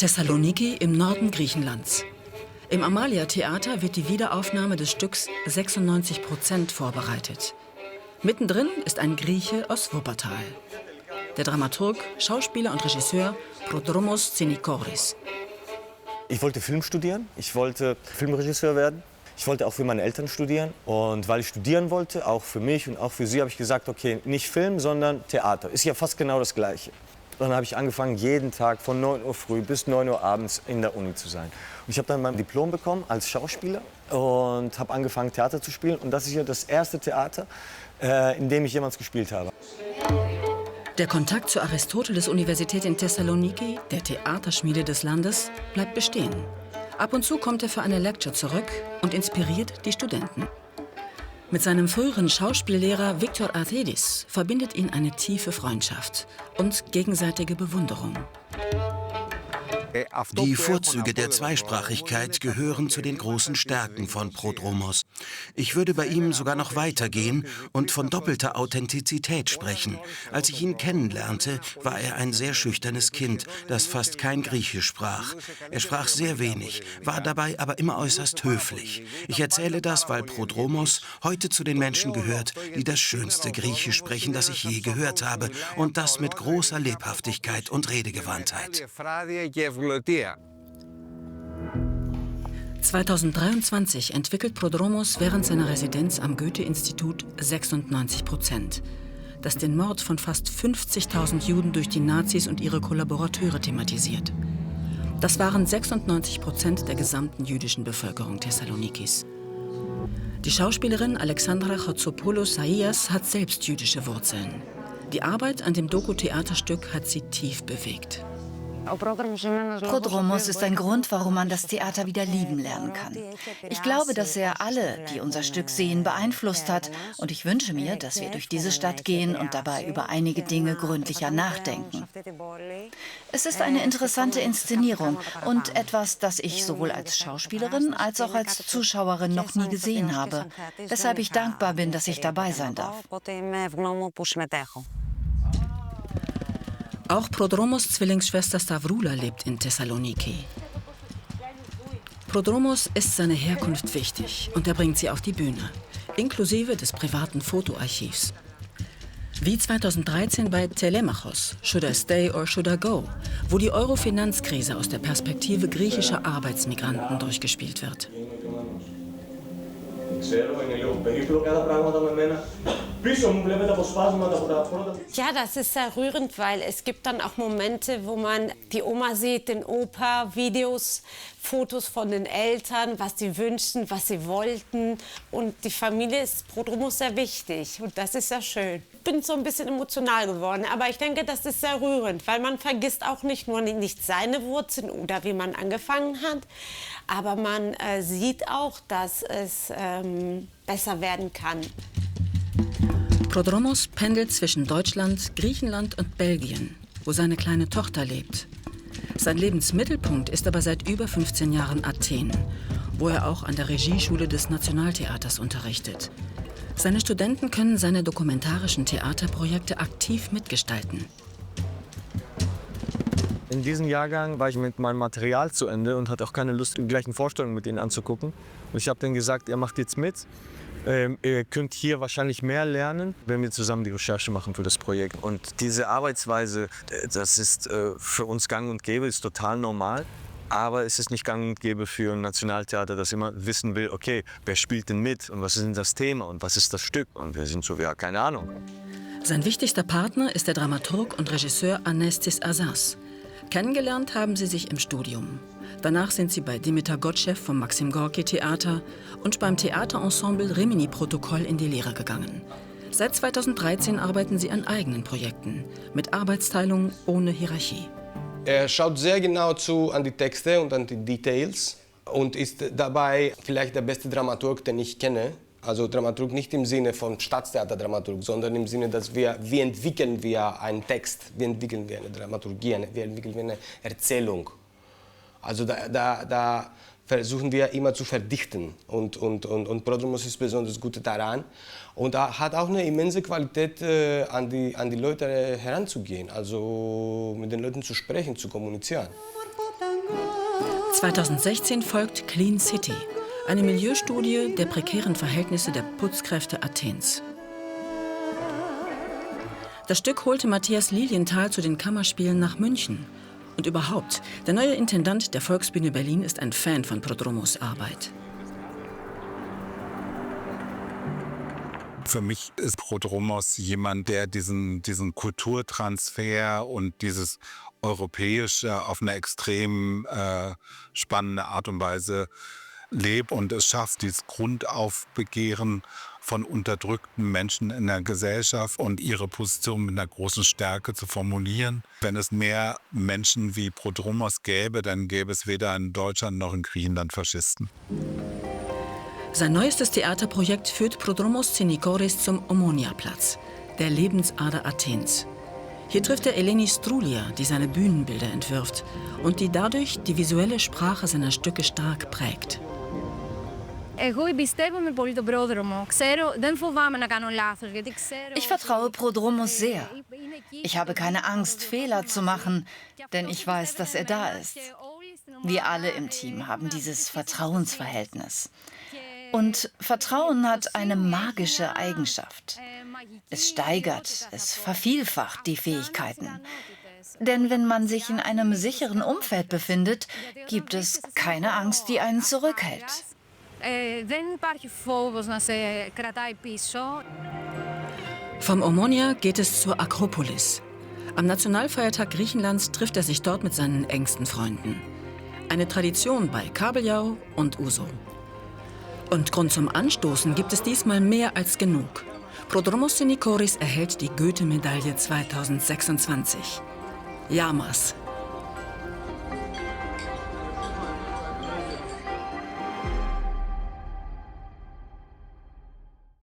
Thessaloniki im Norden Griechenlands. Im Amalia-Theater wird die Wiederaufnahme des Stücks 96% vorbereitet. Mittendrin ist ein Grieche aus Wuppertal. Der Dramaturg, Schauspieler und Regisseur Prodromos Tsinikoris. Ich wollte Film studieren, ich wollte Filmregisseur werden. Ich wollte auch für meine Eltern studieren. Und weil ich studieren wollte, auch für mich und auch für sie, habe ich gesagt, okay, nicht Film, sondern Theater. Ist ja fast genau das Gleiche. Und dann habe ich angefangen, jeden Tag von 9 Uhr früh bis 9 Uhr abends in der Uni zu sein. Und ich habe dann mein Diplom bekommen als Schauspieler und habe angefangen, Theater zu spielen. Und das ist ja das erste Theater, in dem ich jemals gespielt habe. Der Kontakt zur Aristoteles-Universität in Thessaloniki, der Theaterschmiede des Landes, bleibt bestehen. Ab und zu kommt er für eine Lecture zurück und inspiriert die Studenten. Mit seinem früheren Schauspiellehrer Viktor Arthedis verbindet ihn eine tiefe Freundschaft und gegenseitige Bewunderung. Die Vorzüge der Zweisprachigkeit gehören zu den großen Stärken von Prodromos. Ich würde bei ihm sogar noch weitergehen und von doppelter Authentizität sprechen. Als ich ihn kennenlernte, war er ein sehr schüchternes Kind, das fast kein Griechisch sprach. Er sprach sehr wenig, war dabei aber immer äußerst höflich. Ich erzähle das, weil Prodromos heute zu den Menschen gehört, die das schönste Griechisch sprechen, das ich je gehört habe, und das mit großer Lebhaftigkeit und Redegewandtheit. 2023 entwickelt Prodromos während seiner Residenz am Goethe-Institut 96%, das den Mord von fast 50.000 Juden durch die Nazis und ihre Kollaborateure thematisiert. Das waren 96% der gesamten jüdischen Bevölkerung Thessalonikis. Die Schauspielerin Alexandra Chatzopoulos-Saias hat selbst jüdische Wurzeln. Die Arbeit an dem Doku-Theaterstück hat sie tief bewegt. Prodromos ist ein Grund, warum man das Theater wieder lieben lernen kann. Ich glaube, dass er alle, die unser Stück sehen, beeinflusst hat. Und ich wünsche mir, dass wir durch diese Stadt gehen und dabei über einige Dinge gründlicher nachdenken. Es ist eine interessante Inszenierung und etwas, das ich sowohl als Schauspielerin als auch als Zuschauerin noch nie gesehen habe, weshalb ich dankbar bin, dass ich dabei sein darf. Auch Prodromos Zwillingsschwester Stavroula lebt in Thessaloniki. Prodromos ist seine Herkunft wichtig und er bringt sie auf die Bühne, inklusive des privaten Fotoarchivs. Wie 2013 bei Telemachos, Should I Stay or Should I Go, wo die Euro-Finanzkrise aus der Perspektive griechischer Arbeitsmigranten durchgespielt wird. Ja, das ist sehr rührend, weil es gibt dann auch Momente, wo man die Oma sieht, den Opa, Videos, Fotos von den Eltern, was sie wünschten, was sie wollten. Und die Familie ist Prodromos sehr wichtig und das ist sehr schön. Ich bin so ein bisschen emotional geworden, aber ich denke, das ist sehr rührend, weil man vergisst auch nicht nur nicht seine Wurzeln oder wie man angefangen hat, aber man sieht auch, dass es besser werden kann. Prodromos pendelt zwischen Deutschland, Griechenland und Belgien, wo seine kleine Tochter lebt. Sein Lebensmittelpunkt ist aber seit über 15 Jahren Athen, wo er auch an der Regieschule des Nationaltheaters unterrichtet. Seine Studenten können seine dokumentarischen Theaterprojekte aktiv mitgestalten. In diesem Jahrgang war ich mit meinem Material zu Ende und hatte auch keine Lust, die gleichen Vorstellungen mit ihnen anzugucken. Und ich habe denen gesagt, ihr macht jetzt mit. Ihr könnt hier wahrscheinlich mehr lernen, wenn wir zusammen die Recherche machen für das Projekt. Und diese Arbeitsweise, das ist für uns gang und gäbe, ist total normal. Aber es ist nicht gang und gäbe für ein Nationaltheater, das immer wissen will, okay, wer spielt denn mit und was ist denn das Thema und was ist das Stück? Und wir sind so, ja, keine Ahnung. Sein wichtigster Partner ist der Dramaturg und Regisseur Anestis Assas. Kennengelernt haben sie sich im Studium. Danach sind sie bei Dimitar Gottschew vom Maxim Gorki Theater und beim Theaterensemble Rimini-Protokoll in die Lehre gegangen. Seit 2013 arbeiten sie an eigenen Projekten, mit Arbeitsteilung ohne Hierarchie. Er schaut sehr genau an die Texte und an die Details und ist dabei vielleicht der beste Dramaturg, den ich kenne. Also Dramaturg nicht im Sinne von Staatstheaterdramaturg, sondern im Sinne, dass wie entwickeln wir einen Text, wie entwickeln wir eine Dramaturgie, wie entwickeln wir eine Erzählung. Also da versuchen wir immer zu verdichten und Prodromos ist besonders gut daran. Und er hat auch eine immense Qualität, an die Leute heranzugehen, also mit den Leuten zu sprechen, zu kommunizieren. 2016 folgt Clean City, eine Milieustudie der prekären Verhältnisse der Putzkräfte Athens. Das Stück holte Matthias Lilienthal zu den Kammerspielen nach München. Und überhaupt, der neue Intendant der Volksbühne Berlin ist ein Fan von Prodromos Arbeit. Für mich ist Prodromos jemand, der diesen Kulturtransfer und dieses Europäische auf eine extrem spannende Art und Weise lebt und es schafft, dieses Grundaufbegehren von unterdrückten Menschen in der Gesellschaft und ihre Position mit einer großen Stärke zu formulieren. Wenn es mehr Menschen wie Prodromos gäbe, dann gäbe es weder in Deutschland noch in Griechenland Faschisten. Sein neuestes Theaterprojekt führt Prodromos Tsinikoris zum Omonia-Platz, der Lebensader Athens. Hier trifft er Eleni Stroulia, die seine Bühnenbilder entwirft und die dadurch die visuelle Sprache seiner Stücke stark prägt. Ich vertraue Prodromos sehr. Ich habe keine Angst, Fehler zu machen, denn ich weiß, dass er da ist. Wir alle im Team haben dieses Vertrauensverhältnis. Und Vertrauen hat eine magische Eigenschaft. Es steigert, es vervielfacht die Fähigkeiten. Denn wenn man sich in einem sicheren Umfeld befindet, gibt es keine Angst, die einen zurückhält. Vom Omonia geht es zur Akropolis. Am Nationalfeiertag Griechenlands trifft er sich dort mit seinen engsten Freunden. Eine Tradition bei Kabeljau und Uso. Und Grund zum Anstoßen gibt es diesmal mehr als genug. Prodromos Tsinikoris erhält die Goethe-Medaille 2026. Yamas.